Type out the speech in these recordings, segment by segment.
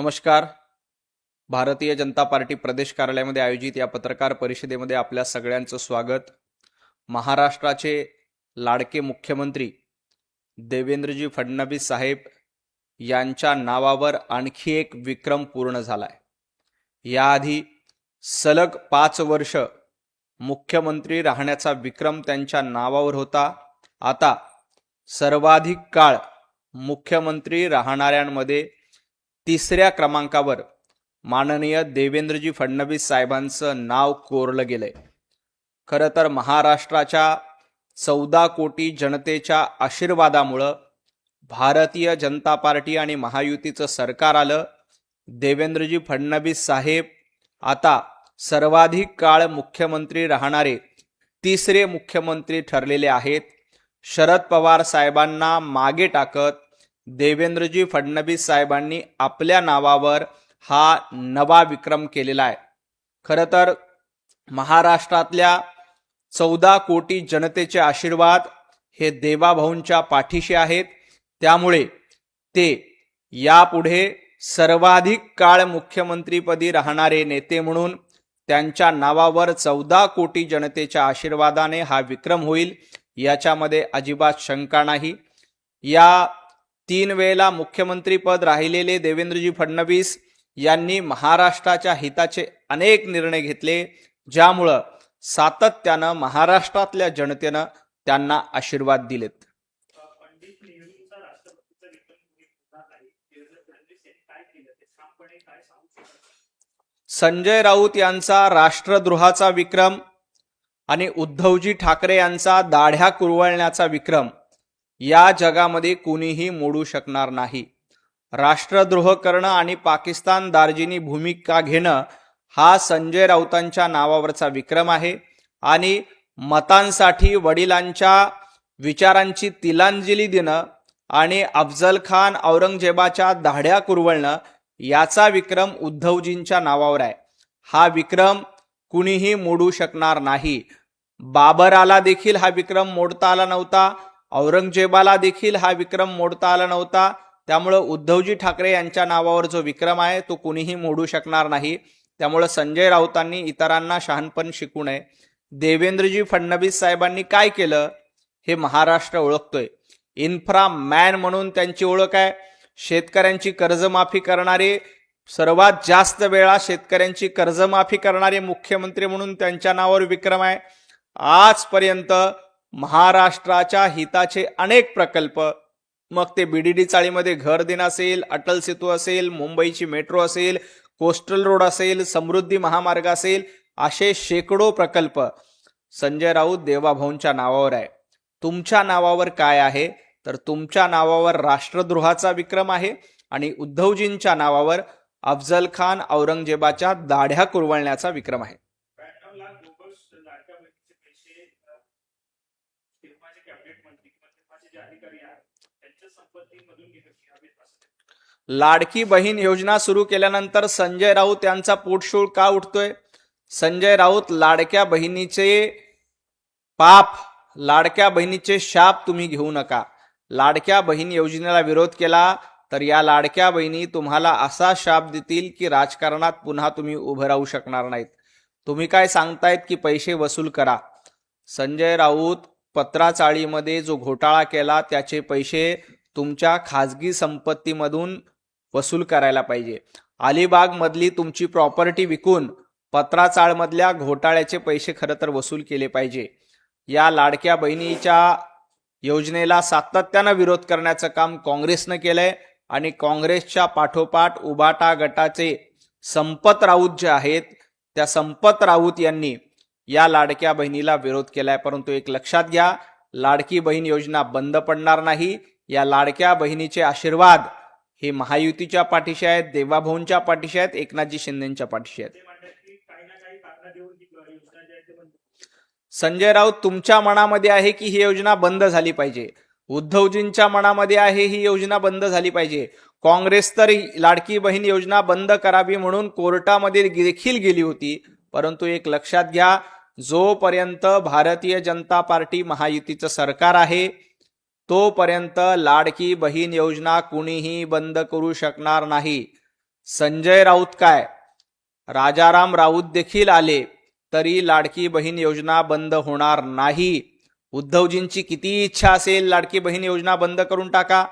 नमस्कार. भारतीय जनता पार्टी प्रदेश कार्यालयामध्ये आयोजित या पत्रकार परिषदेमध्ये आपल्या सगळ्यांचं स्वागत. महाराष्ट्राचे लाडके मुख्यमंत्री देवेंद्रजी फडणवीस साहेब यांच्या नावावर आणखी एक विक्रम पूर्ण झालाय. याआधी सलग 5 वर्ष मुख्यमंत्री राहण्याचा विक्रम त्यांच्या नावावर होता. आता सर्वाधिक काळ मुख्यमंत्री राहणाऱ्यांमध्ये 3ऱ्या क्रमांकावर माननीय देवेंद्रजी फडणवीस साहेबांचं नाव कोरलं गेलंय. खरं तर महाराष्ट्राच्या 14 कोटी जनतेच्या आशीर्वादामुळं भारतीय जनता पार्टी आणि महायुतीचं सरकार आलं. देवेंद्रजी फडणवीस साहेब आता सर्वाधिक काळ मुख्यमंत्री राहणारे 3रे मुख्यमंत्री ठरलेले आहेत. शरद पवार साहेबांना मागे टाकत देवेंद्रजी फडणवीस साहेबांनी आपल्या नावावर हा नवा विक्रम केलेला आहे. खरं तर महाराष्ट्रातल्या 14 कोटी जनतेचे आशीर्वाद हे देवाभाऊंच्या पाठीशी आहेत. त्यामुळे ते यापुढे सर्वाधिक काळ मुख्यमंत्रीपदी राहणारे नेते म्हणून त्यांच्या नावावर 14 कोटी जनतेच्या आशीर्वादाने हा विक्रम होईल, याच्यामध्ये अजिबात शंका नाही. या 3 वेळेला मुख्यमंत्रीपद राहिलेले देवेंद्रजी फडणवीस यांनी महाराष्ट्राच्या हिताचे अनेक निर्णय घेतले, ज्यामुळं सातत्यानं महाराष्ट्रातल्या जनतेनं त्यांना आशीर्वाद दिलेत. संजय राऊत यांचा राष्ट्रद्रोहाचा विक्रम आणि उद्धवजी ठाकरे यांचा दाढ्या कुरवळण्याचा विक्रम या जगामध्ये कुणीही मोडू शकणार नाही. राष्ट्रद्रोह करणं आणि पाकिस्तान दार्जिनी भूमिका घेणं हा संजय राऊतांच्या नावावरचा विक्रम आहे. आणि मतांसाठी वडिलांच्या विचारांची तिलांजली देणं आणि अफजल खान औरंगजेबाच्या दाढ्या कुरवळणं याचा विक्रम उद्धवजींच्या नावावर आहे. हा विक्रम कुणीही मोडू शकणार नाही. बाबराला देखील हा विक्रम मोडता आला नव्हता, औरंगजेबाला देखील हा विक्रम मोडता आला नव्हता. त्यामुळे उद्धवजी ठाकरे यांच्या नावावर जो विक्रम आहे तो कुणीही मोडू शकणार नाही. त्यामुळे संजय राऊतांनी इतरांना शहाणपण शिकू नये. देवेंद्रजी फडणवीस साहेबांनी काय केलं हे महाराष्ट्र ओळखतोय. इन्फ्रा मॅन म्हणून त्यांची ओळख आहे. शेतकऱ्यांची कर्जमाफी करणारे, सर्वात जास्त वेळा शेतकऱ्यांची कर्जमाफी करणारे मुख्यमंत्री म्हणून त्यांच्या नावावर विक्रम आहे. आजपर्यंत महाराष्ट्राच्या हिताचे अनेक प्रकल्प, मग ते बीडीडी चाळीमध्ये घर देणं असेल, अटल सेतू असेल, मुंबईची मेट्रो असेल, कोस्टल रोड असेल, समृद्धी महामार्ग असेल, असे शेकडो प्रकल्प संजय राऊत देवाभाऊंच्या नावावर आहे. तुमच्या नावावर काय आहे तर तुमच्या नावावर राष्ट्रद्रोहाचा विक्रम आहे आणि उद्धवजींच्या नावावर अफजल खान औरंगजेबाच्या दाढ्या कुरवळण्याचा विक्रम आहे. लाडकी बहीण योजना सुरू केल्यानंतर संजय राऊत यांचा पोटशूळ का उठतोय? संजय राऊत, लाडक्या बहिणीचे पाप, लाडक्या बहिणीचे शाप तुम्ही घेऊ नका. लाडक्या बहीण योजनेला विरोध केला तर या लाडक्या बहिणी तुम्हाला असा शाप देतील की राजकारणात पुन्हा तुम्ही उभं राहू शकणार नाहीत. तुम्ही काय सांगतायत की पैसे वसूल करा. संजय राऊत पत्राचाळीमध्ये जो घोटाळा केला त्याचे पैसे तुमच्या खाजगी संपत्तीमधून वसूल करायला पाहिजे. अलिबाग मधली तुमची प्रॉपर्टी विकून पत्राचाळ मधल्या घोटाळ्याचे पैसे खरं तर वसूल केले पाहिजे. या लाडक्या बहिणीच्या योजनेला सातत्यानं विरोध करण्याचं काम काँग्रेसनं केलंय आणि काँग्रेसच्या पाठोपाठ उबाटा गटाचे संपत राऊत जे आहेत, त्या संपत राऊत यांनी या लाडक्या बहिणीला विरोध केलाय. परंतु एक लक्षात घ्या, लाडकी बहीण योजना बंद पडणार नाही. या लाडक्या बहिणीचे आशीर्वाद हे महायुतीच्या पाठीशी आहेत, देवाभाऊंच्या पाठीशी आहेत, एकनाथजी शिंदेच्या पाठीशी आहेत. संजय राऊत, तुमच्या मनामध्ये आहे की ही योजना बंद झाली पाहिजे. उद्धवजींच्या मनामध्ये आहे ही योजना बंद झाली पाहिजे. काँग्रेस तर लाडकी बहीण योजना बंद करावी म्हणून कोर्टामध्ये देखील गेली होती. परंतु एक लक्षात घ्या, जोपर्यंत भारतीय जनता पार्टी महायुतीचं सरकार आहे तोपर्यंत लाडकी बहीण योजना कुणीही बंद करू शकणार नाही. संजय राऊत काय, राजाराम राऊत देखील आले तरी लाडकी बहीण योजना बंद होणार नाही. उद्धवजींची किती इच्छा असेल लाडकी बहीण योजना बंद करून टाका,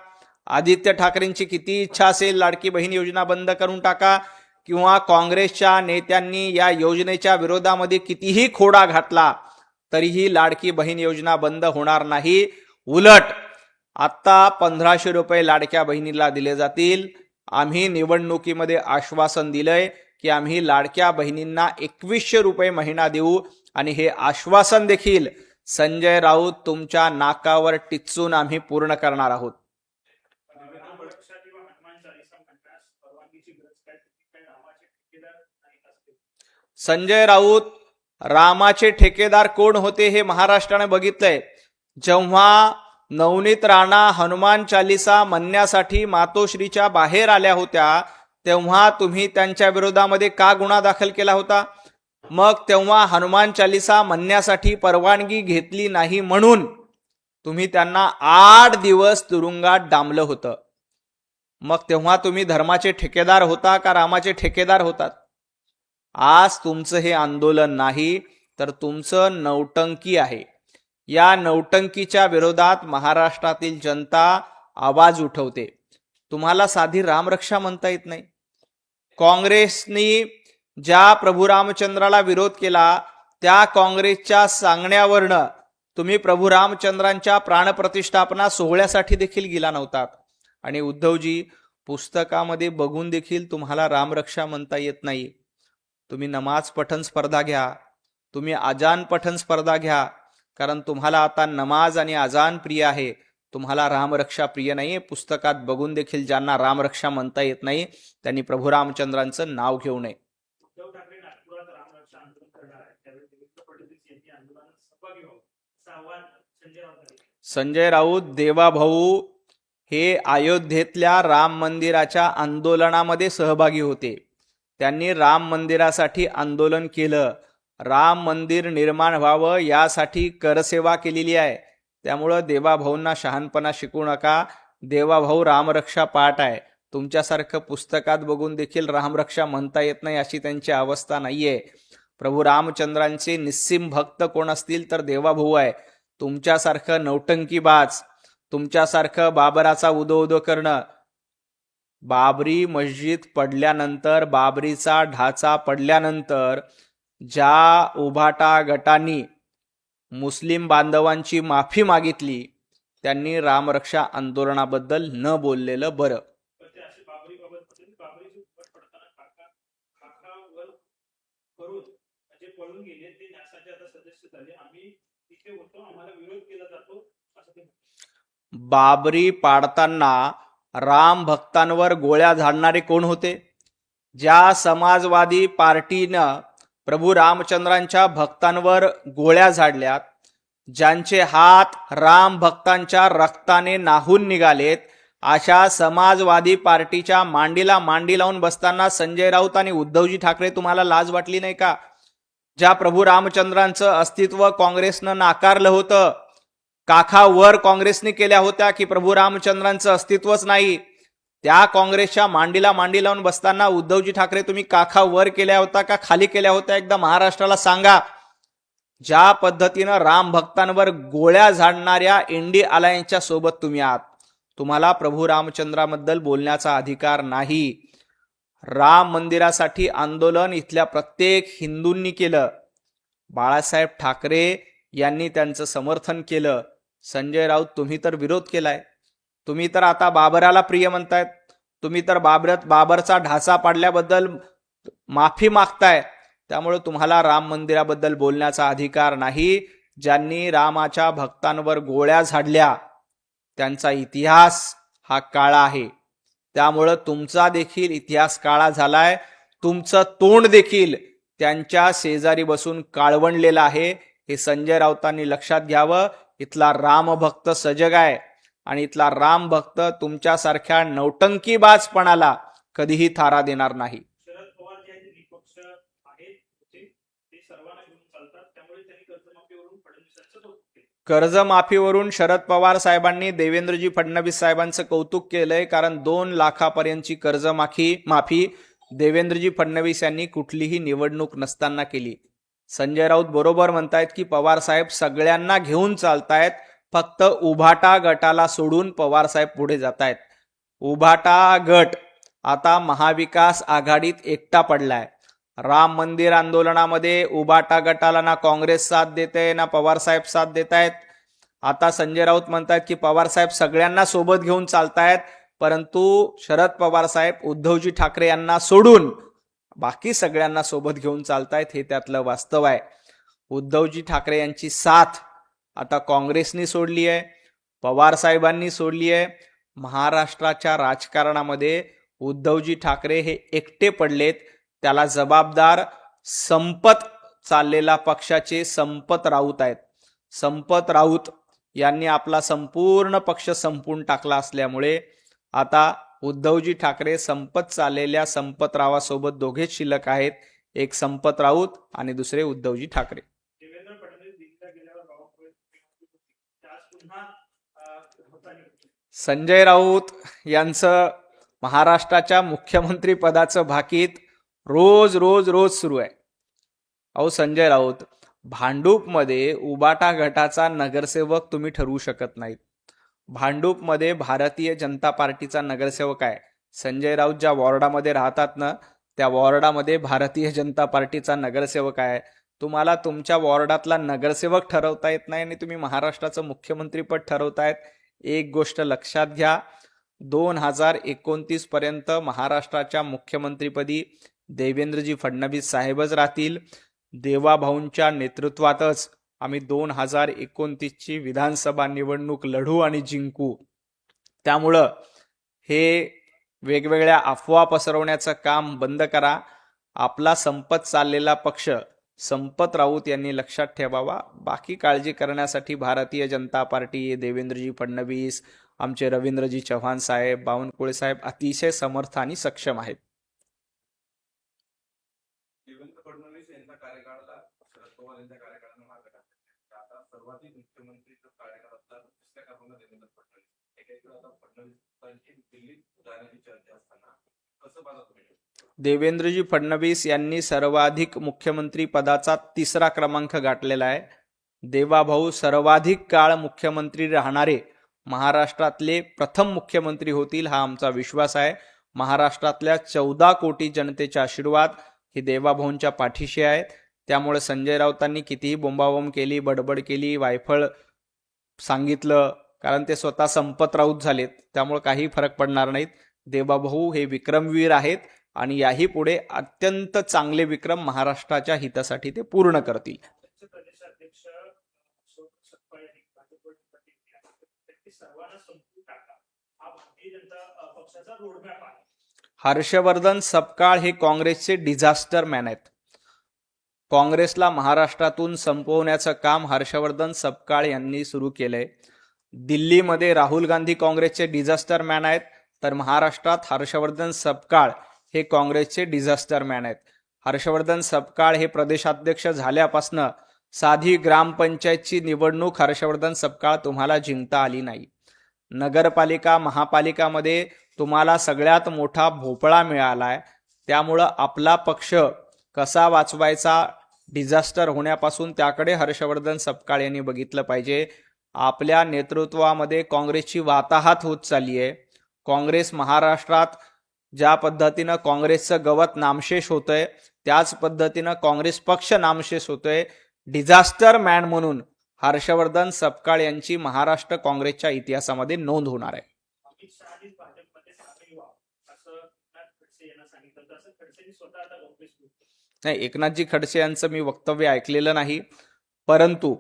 आदित्य ठाकरेंची किती इच्छा असेल लाडकी बहीण योजना बंद करून टाका, किंवा काँग्रेसच्या नेत्यांनी या योजनेच्या विरोधामध्ये कितीही खोडा घातला तरीही लाडकी बहीण योजना बंद होणार नाही. उलट आता 1500 रुपये लाडक्या बहिणीला दिले जातील. आम्ही निवडणुकीमध्ये आश्वासन दिलंय की आम्ही लाडक्या बहिणींना 2100 रुपये महिना देऊ आणि हे आश्वासन देखील संजय राऊत तुमच्या नाकावर टिचून आम्ही पूर्ण करणार आहोत. संजय राऊत रामाचे ठेकेदार कोण होते हे महाराष्ट्राने बघितलंय. जेव्हा नवनीत राणा हनुमान चालिसा म्हणण्यासाठी मातोश्रीच्या बाहेर आल्या होत्या तेव्हा तुम्ही त्यांच्या विरोधामध्ये का गुन्हा दाखल केला होता? मग तेव्हा हनुमान चालिसा म्हणण्यासाठी परवानगी घेतली नाही म्हणून तुम्ही त्यांना 8 दिवस तुरुंगात डांबलं होतं. मग तेव्हा तुम्ही धर्माचे ठेकेदार होता का रामाचे ठेकेदार होतात? आज तुमचं हे आंदोलन नाही तर तुमचं नौटंकी आहे. या नौटंकीच्या विरोधात महाराष्ट्रातील जनता आवाज उठवते. तुम्हाला साधी रामरक्षा म्हणता येत नाही. काँग्रेसनी ज्या प्रभू रामचंद्राला विरोध केला त्या काँग्रेसच्या सांगण्यावरनं तुम्ही प्रभू रामचंद्रांच्या प्राणप्रतिष्ठापना सोहळ्यासाठी देखील गेला नव्हतात. आणि उद्धवजी, पुस्तकामध्ये बघून देखील तुम्हाला रामरक्षा म्हणता येत नाही. तुम्ही नमाज पठण स्पर्धा घ्या, तुम्ही अजान पठण स्पर्धा घ्या, कारण तुम्हाला आता नमाज आणि अजान प्रिय आहे, तुम्हाला रामरक्षा प्रिय नाही. पुस्तकात बघून देखील ज्यांना रामरक्षा म्हणता येत नाही त्यांनी प्रभू रामचंद्रांचं नाव घेऊ नये. संजय राऊत, देवाभाऊ हे अयोध्येतल्या राम मंदिराच्या आंदोलनामध्ये सहभागी होते. त्यांनी राम मंदिरासाठी आंदोलन केलं. राम मंदिर निर्माण व्हावं यासाठी करसेवा केलेली आहे. त्यामुळं देवाभाऊंना शहाणपणा शिकू नका. देवाभाऊ रामरक्षा पाठ आहे. तुमच्यासारखं पुस्तकात बघून देखील रामरक्षा म्हणता येत नाही अशी त्यांची अवस्था नाहीये. प्रभू रामचंद्रांचे निस्सीम भक्त कोण असतील तर देवाभाऊ आहे. तुमच्यासारखं नौटंकीबाज, तुमच्यासारखं बाबराचा उदो उदो करणं, बाबरी मस्जिद पडल्यानंतर, बाबरीचा ढाचा पडल्यानंतर ज्या उभाटा गटांनी मुस्लिम बांधवांची माफी मागितली त्यांनी रामरक्षा आंदोलनाबद्दल न बोललेलं बरं. बाबरी पाडताना राम भक्तांवर गोळ्या झाडणारे कोण होते? ज्या समाजवादी पार्टीनं प्रभू रामचंद्रांच्या भक्तांवर गोळ्या झाडल्यात, ज्यांचे हात राम भक्तांच्या रक्ताने नाहून निघालेत, अशा समाजवादी पार्टीच्या मांडीला मांडी लावून बसताना संजय राऊत आणि उद्धवजी ठाकरे तुम्हाला लाज वाटली नाही का? ज्या प्रभू रामचंद्रांचं अस्तित्व काँग्रेसनं नाकारलं होतं, काखावर काँग्रेसने केल्या होत्या की प्रभू रामचंद्रांचं अस्तित्वच नाही, त्या काँग्रेसच्या मांडीला मांडी लावून बसताना उद्धवजी ठाकरे तुम्ही काखावर केल्या होता का खाली केल्या होत्या? एकदा महाराष्ट्राला सांगा. ज्या पद्धतीनं राम भक्तांवर गोळ्या झाडणाऱ्या इंडी अलायन्सच्या सोबत तुम्ही आहात, तुम्हाला प्रभू रामचंद्राबद्दल बोलण्याचा अधिकार नाही. राम मंदिरासाठी आंदोलन इथल्या प्रत्येक हिंदूंनी केलं. बाळासाहेब ठाकरे यांनी त्यांचं समर्थन केलं. संजय राऊत, तुम्ही तर विरोध केलाय. तुम्ही तर आता बाबराला प्रिय म्हणतायत. तुम्ही तर बाबरचा ढाचा पाडल्याबद्दल माफी मागताय. त्यामुळे तुम्हाला राम मंदिराबद्दल बोलण्याचा अधिकार नाही. ज्यांनी रामाच्या भक्तांवर गोळ्या झाडल्या त्यांचा इतिहास हा काळा आहे. त्यामुळं तुमचा देखील इतिहास काळा झालाय. तुमचं तोंड देखील त्यांच्या शेजारी बसून काळवणलेलं आहे. हे संजय राऊतांनी लक्षात घ्यावं. इथला रामभक्त सजग आहे आणि इथला राम भक्त तुमच्यासारख्या नौटंकीबाजपणाला कधीही थारा देणार नाही. शरद पवार जे आहेत निपक्ष आहेत ते सर्वांना घेऊन चालतात. त्यामुळे त्यांनी कर्जमाफीवरून फडणवीसांचं कौतुक केलं. कर्जमाफीवरून शरद पवार साहेबांनी देवेंद्रजी फडणवीस साहेबांचं कौतुक केलंय. कारण 2 लाखापर्यंतची कर्जमाफी देवेंद्रजी फडणवीस यांनी कुठलीही निवडणूक नसताना केली. संजय राऊत बरोबर म्हणतायत की पवार साहेब सगळ्यांना घेऊन चालतायत, फक्त उभाटा गटाला सोडून पवार साहेब पुढे जातायत. उभाटा गट आता महाविकास आघाडीत एकटा पडलाय. राम मंदिर आंदोलनामध्ये उभाटा गटाला ना काँग्रेस साथ देते ना पवार साहेब साथ देत आहेत. आता संजय राऊत म्हणतात की पवार साहेब सगळ्यांना सोबत घेऊन चालतायत, परंतु शरद पवार साहेब उद्धवजी ठाकरे यांना सोडून बाकी सगळ्यांना सोबत घेऊन चालतायत. हे त्यातलं वास्तव आहे. उद्धवजी ठाकरे यांची साथ आता काँग्रेसनी सोडली आहे, पवार साहेबांनी सोडली आहे. महाराष्ट्राच्या राजकारणामध्ये उद्धवजी ठाकरे हे एकटे पडलेत. त्याला जबाबदार संपत चाललेला पक्षाचे संपत राऊत आहेत. संपत राऊत यांनी आपला संपूर्ण पक्ष संपून टाकला असल्यामुळे आता उद्धवजी ठाकरे संपत चाललेल्या संपतरावासोबत दोघेच शिल्लक आहेत. एक संपत राऊत आणि दुसरे उद्धवजी ठाकरे. देवेंद्र फडणवीस दिल्लीला गेल्यावर बावनकुळे त्यास पुन्हा होताना संजय राऊत यांचं महाराष्ट्राच्या मुख्यमंत्री पदाचं भाकीत रोज रोज रोज सुरू आहे. अहो संजय राऊत, भांडूपमध्ये उबाटा गटाचा नगरसेवक तुम्ही ठरवू शकत नाहीत. भांडूपमध्ये भारतीय जनता पार्टीचा नगरसेवक आहे. संजय राऊत ज्या वॉर्डामध्ये राहतात ना, त्या वॉर्डामध्ये भारतीय जनता पार्टीचा नगरसेवक आहे. तुम्हाला तुमच्या वॉर्डातला नगरसेवक ठरवता येत नाही आणि तुम्ही महाराष्ट्राचं मुख्यमंत्रीपद ठरवतायत. एक गोष्ट लक्षात घ्या, 2029 पर्यंत महाराष्ट्राच्या मुख्यमंत्रीपदी देवेंद्रजी फडणवीस साहेबच राहतील. देवाभाऊंच्या नेतृत्वातच आम्ही 2029ची विधानसभा निवडणूक लढू आणि जिंकू. त्यामुळं हे वेगवेगळ्या अफवा पसरवण्याचं काम बंद करा. आपला संपत चाललेला पक्ष संपत राऊत यांनी लक्षात ठेवावा. बाकी काळजी करण्यासाठी भारतीय जनता पार्टी, देवेंद्रजी फडणवीस, आमचे रवींद्रजी चव्हाण साहेब, बावनकुळे साहेब अतिशय समर्थ आणि सक्षम आहेत. देवेंद्र फडणवीस यांच्या कार्यकाळाला शरद पवार यांच्या कार्यकाळाने मार्ग टाकले. आता सर्वाधिक मुख्यमंत्रीचा कार्यकाळ असला दुसऱ्या क्रमांकावर देवेंद्र फडणवीस. एकीकडे आता फडणवीसांची दिल्लीत जाण्याची चर्चा असताना कसं पाहता तुम्ही? देवेंद्रजी फडणवीस यांनी सर्वाधिक मुख्यमंत्री पदाचा 3रा क्रमांक गाठलेला आहे. देवाभाऊ सर्वाधिक काळ मुख्यमंत्री राहणारे महाराष्ट्रातले प्रथम मुख्यमंत्री होतील, हा आमचा विश्वास आहे. महाराष्ट्रातल्या 14 कोटी जनतेचा आशीर्वाद ही देवाभाऊंच्या पाठीशी आहेत. त्यामुळे संजय राऊतांनी कितीही बोंबाबोंब केली, बडबड केली, वायफळ सांगितलं, कारण ते स्वतः संपत राऊत झालेत, त्यामुळे काही फरक पडणार नाहीत. देवाभाऊ हे विक्रमवीर आहेत आणि याही पुढे अत्यंत चांगले विक्रम महाराष्ट्राच्या हितासाठी ते पूर्ण करतील. प्रदेशाध्यक्ष अशोक सपकाळ यांनी भाजपवर टीका सर्वांना संपून टाका, हा भारतीय जनता पक्षाचा रोडमॅप आहे. हर्षवर्धन सपकाळ हे काँग्रेसचे डिझास्टर मॅन आहेत. काँग्रेसला महाराष्ट्रातून संपवण्याचं काम हर्षवर्धन सपकाळ यांनी सुरू केलंय. दिल्लीमध्ये राहुल गांधी काँग्रेसचे डिझास्टर मॅन आहेत, तर महाराष्ट्रात हर्षवर्धन सपकाळ हे काँग्रेसचे डिझास्टर मॅन आहेत. हर्षवर्धन सपकाळ हे प्रदेशाध्यक्ष झाल्यापासनं साधी ग्रामपंचायतची निवडणूक हर्षवर्धन सपकाळ तुम्हाला जिंकता आली नाही. नगरपालिका, महापालिकामध्ये तुम्हाला सगळ्यात मोठा भोपळा मिळालाय. त्यामुळं आपला पक्ष कसा वाचवायचा डिझास्टर होण्यापासून, त्याकडे हर्षवर्धन सपकाळ यांनी बघितलं पाहिजे. आपल्या नेतृत्वामध्ये काँग्रेसची वाताहत होत चालली आहे. काँग्रेस महाराष्ट्रात ज्या पद्धतीनं काँग्रेसचं गवत नामशेष होतंय, त्याच पद्धतीनं काँग्रेस पक्ष नामशेष होतोय. डिझास्टर मॅन म्हणून हर्षवर्धन सपकाळ यांची महाराष्ट्र काँग्रेसच्या इतिहासामध्ये नोंद होणार आहे. अमित शहानी भाजपमध्ये सामील व्हा असं एकनाथ खडसे यांना सांगितलं, तसं खडसेंनी स्वतः आता काँग्रेस नाही, एकनाथजी खडसे यांचं मी वक्तव्य ऐकलेलं नाही, परंतु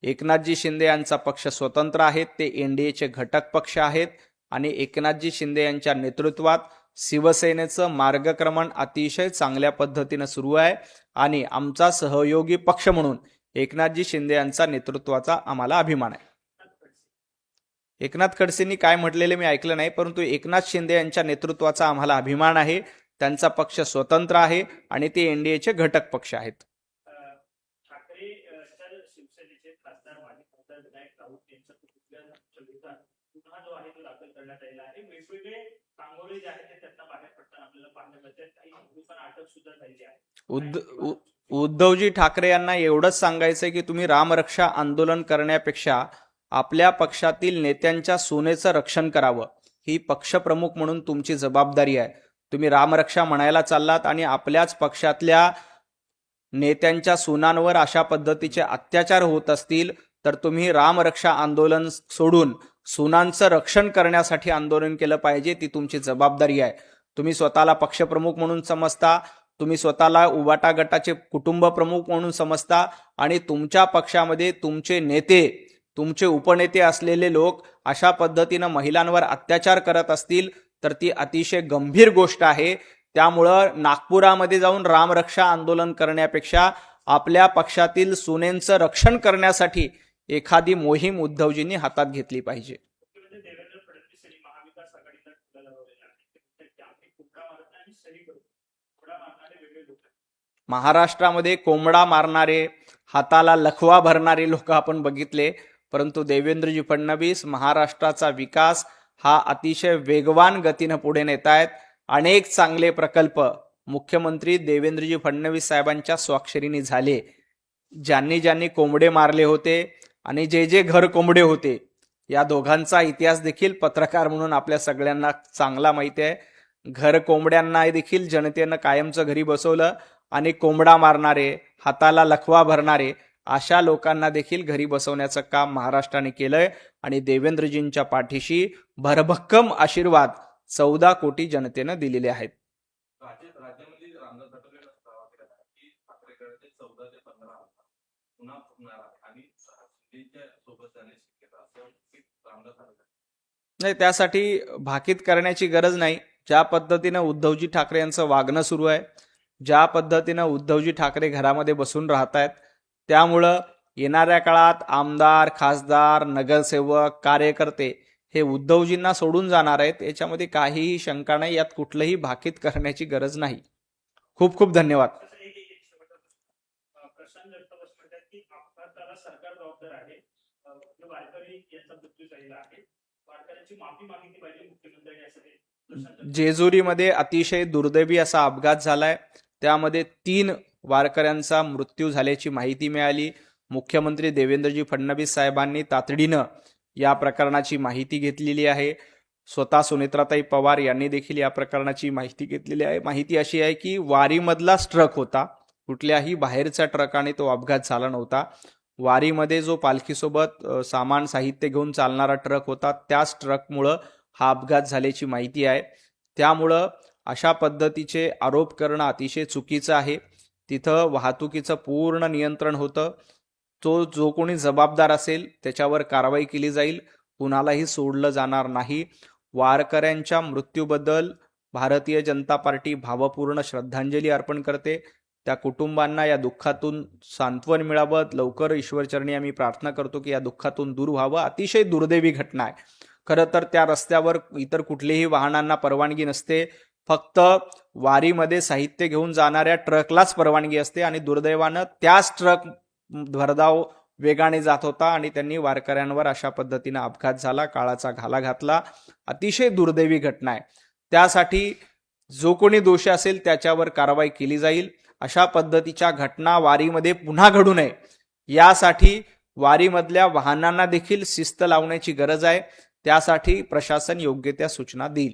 एकनाथजी शिंदे यांचा पक्ष स्वतंत्र आहेत. ते एनडीएचे घटक पक्ष आहेत आणि एकनाथजी शिंदे यांच्या नेतृत्वात शिवसेनेचं मार्गक्रमण अतिशय चांगल्या पद्धतीनं सुरू आहे आणि आमचा सहयोगी पक्ष म्हणून एकनाथजी शिंदे यांचा नेतृत्वाचा आम्हाला अभिमान आहे. एकनाथ खडसेंनी काय म्हटलेले मी ऐकलं नाही, परंतु एकनाथ शिंदे यांच्या नेतृत्वाचा आम्हाला अभिमान आहे. त्यांचा पक्ष स्वतंत्र आहे आणि ते एनडीएचे घटक पक्ष आहेत. ठाकरे शिवसेनेचे खासदार माजी खासदार विनायक राऊत यांच्या विरोधात पुन्हा जो आहे तो दाखल करण्यात आलेला आहे. वेगवेगळे सांगोले जे आहे ते त्यातनं बाहेर पडताना आपल्याला पाहायला मिळते. काही लोकांना अटक सुद्धा झालेली आहे. उद्धवजी ठाकरे यांना एवढंच सांगायचंय की तुम्ही रामरक्षा आंदोलन करण्यापेक्षा आपल्या पक्षातील नेत्यांच्या सुनेचं रक्षण करावं. ही पक्षप्रमुख म्हणून तुमची जबाबदारी आहे. तुम्ही रामरक्षा म्हणायला चाललात आणि आपल्याच पक्षातल्या नेत्यांच्या सुनांवर अशा पद्धतीचे अत्याचार होत असतील तर तुम्ही रामरक्षा आंदोलन सोडून सुनांचं रक्षण करण्यासाठी आंदोलन केलं पाहिजे. ती तुमची जबाबदारी आहे. तुम्ही स्वतःला पक्षप्रमुख म्हणून समजता, तुम्ही स्वतःला उबाटा गटाचे कुटुंब प्रमुख म्हणून समजता आणि तुमच्या पक्षामध्ये तुमचे नेते, तुमचे उपनेते असलेले लोक अशा पद्धतीनं महिलांवर अत्याचार करत असतील तर ती अतिशय गंभीर गोष्ट आहे. त्यामुळं नागपुरामध्ये जाऊन रामरक्षा आंदोलन करण्यापेक्षा आपल्या पक्षातील सुनेंचं रक्षण करण्यासाठी एखादी मोहीम उद्धवजींनी हातात घेतली पाहिजे. मुख्यमंत्री देवेंद्र फडणवीस यांनी महाविकास आघाडीला टीका लावलेली आहे की आम्ही कुठला मारत नाही आणि सही करू. थोडा मारणारे वेगळे लोक आहेत. महाराष्ट्रामध्ये कोंबडा मारणारे, हाताला लखवा भरणारे लोक आपण बघितले, परंतु देवेंद्रजी फडणवीस महाराष्ट्राचा विकास हा अतिशय वेगवान गतीनं पुढे नेत आहेत. अनेक चांगले प्रकल्प मुख्यमंत्री देवेंद्रजी फडणवीस साहेबांच्या स्वाक्षरीने झाले. ज्यांनी ज्यांनी कोंबडे मारले होते आणि जे जे घर कोंबडे होते या दोघांचा इतिहास देखील पत्रकार म्हणून आपल्या सगळ्यांना चांगला माहिती आहे. घर कोंबड्यांना देखील जनतेनं कायमचं घरी बसवलं आणि कोंबडा मारणारे, हाताला लखवा भरणारे अशा लोकांना देखील घरी बसवण्याचं काम महाराष्ट्राने केलंय आणि देवेंद्रजींच्या पाठीशी भरभक्कम आशीर्वाद 14 कोटी जनतेनं दिलेले आहेत. राज्यामध्ये रामदास आठवलेला दावा केला आहे की ठाकरेकडे 14 ते 15 आमदार पुन्हा फुटणार आहे आणि शिंदेच्या सोबत जाण्याची शक्यता असं रामदास आठवले. नाही, त्यासाठी भाकीत करण्याची गरज नाही. ज्या पद्धतीनं उद्धवजी ठाकरे यांचं वागणं सुरू आहे, ज्या पद्धतीनं उद्धवजी ठाकरे घरामध्ये बसून राहत आहेत, त्यामुळं येणाऱ्या काळात आमदार, खासदार, नगरसेवक, कार्यकर्ते हे उद्धवजींना सोडून जाणार आहेत. याच्यामध्ये काहीही शंका नाही. यात कुठलंही भाकीत करण्याची गरज नाही. खूप खूप धन्यवाद. तसं एक शेवटचा प्रशांत जगताप असं म्हणतात की अपघाताला सरकार जबाबदार आहे. वारकरी यांचा मृत्यू झालेला आहे. वारकऱ्यांची माफी मागितली पाहिजे मुख्यमंत्र्यांनी असं ते प्रशांत जगताप. जेजुरीमध्ये अतिशय दुर्दैवी असा अपघात झालाय. त्यामध्ये 3 वारकऱ्यांचा मृत्यू झाल्याची माहिती मिळाली. मुख्यमंत्री देवेंद्रजी फडणवीस साहेबांनी तातडीनं या प्रकरणाची माहिती घेतलेली आहे. स्वतः सुनेत्राताई पवार यांनी देखील या प्रकरणाची माहिती घेतलेली आहे. माहिती अशी आहे की वारीमधलाच ट्रक होता, कुठल्याही बाहेरच्या ट्रकाने तो अपघात झाला नव्हता. वारीमध्ये जो पालखीसोबत सामान साहित्य घेऊन चालणारा ट्रक होता त्याच ट्रकमुळं हा अपघात झाल्याची माहिती आहे. त्यामुळं अशा पद्धतीचे आरोप करणं अतिशय चुकीचं आहे. तिथं वाहतुकीचं पूर्ण नियंत्रण होतं. जो कोणी जबाबदार असेल त्याच्यावर कारवाई केली जाईल. कुणालाही सोडलं जाणार नाही. वारकऱ्यांच्या मृत्यूबद्दल भारतीय जनता पार्टी भावपूर्ण श्रद्धांजली अर्पण करते. त्या कुटुंबांना या दुःखातून सांत्वन मिळावं. लवकर ईश्वरचरणी आम्ही प्रार्थना करतो की या दुःखातून दूर व्हावं. अतिशय दुर्दैवी घटना आहे. खरं तर त्या रस्त्यावर इतर कुठल्याही वाहनांना परवानगी नसते. फक्त वारीमध्ये साहित्य घेऊन जाणाऱ्या ट्रकलाच परवानगी असते आणि दुर्दैवानं त्याच ट्रक भरधाव वेगाने जात होता आणि त्यांनी वारकऱ्यांवर अशा पद्धतीनं अपघात झाला, काळाचा घाला घातला. अतिशय दुर्दैवी घटना आहे. त्यासाठी जो कोणी दोषी असेल त्याच्यावर कारवाई केली जाईल. अशा पद्धतीच्या घटना वारीमध्ये पुन्हा घडू नये यासाठी वारीमधल्या वाहनांना देखील शिस्त लावण्याची गरज आहे. त्यासाठी प्रशासन योग्य त्या सूचना देईल.